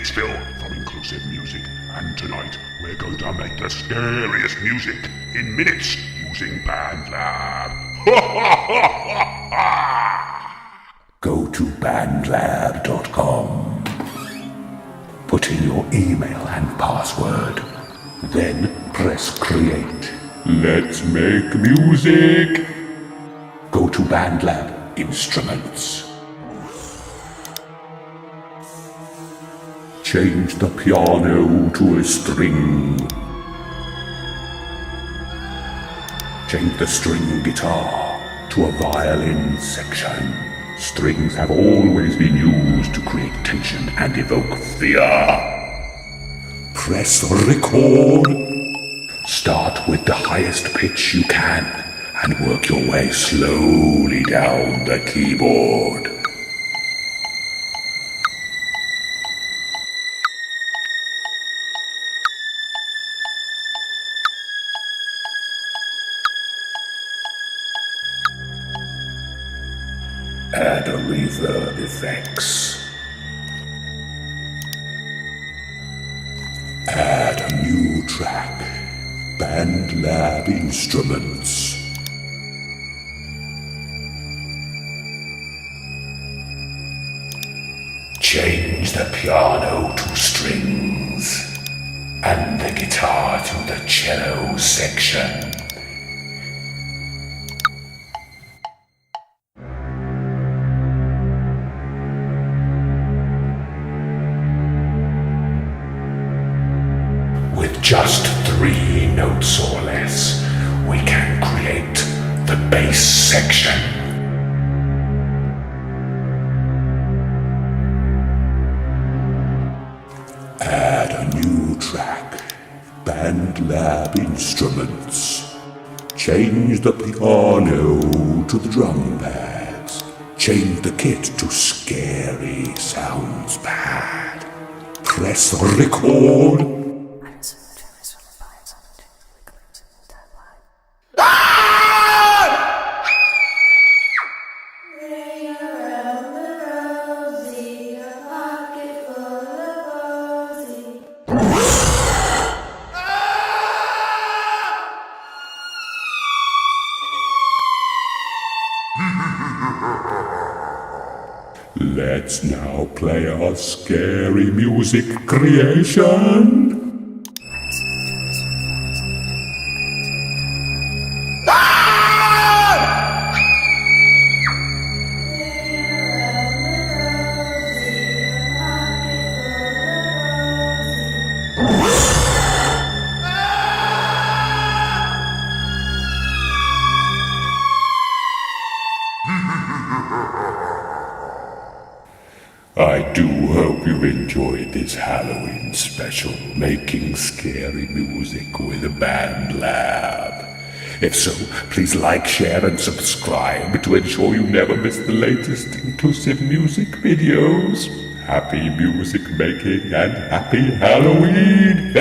It's Phil from Inclusive Music, and tonight we're going to make the scariest music in minutes using BandLab. Go to bandlab.com. Put in your email and password. Then press create. Let's make music. Go to BandLab Instruments. Change the piano to a string. Change the string guitar to a violin section. Strings have always been used to create tension and evoke fear. Press record. Start with the highest pitch you can and work your way slowly down the keyboard. Add a reverb effects. Add a new track. BandLab Instruments. Change the piano to strings and the guitar to the cello section. With just 3 notes or less, we can create the bass section. Add a new track, BandLab Instruments. Change the piano to the drum pads. Change the kit to Scary Sounds Pad. Press record. Let's now play our scary music creation. I do hope you enjoyed this Halloween special, making scary music with BandLab. If so, please like, share, and subscribe to ensure you never miss the latest inclusive music videos. Happy music making and happy Halloween!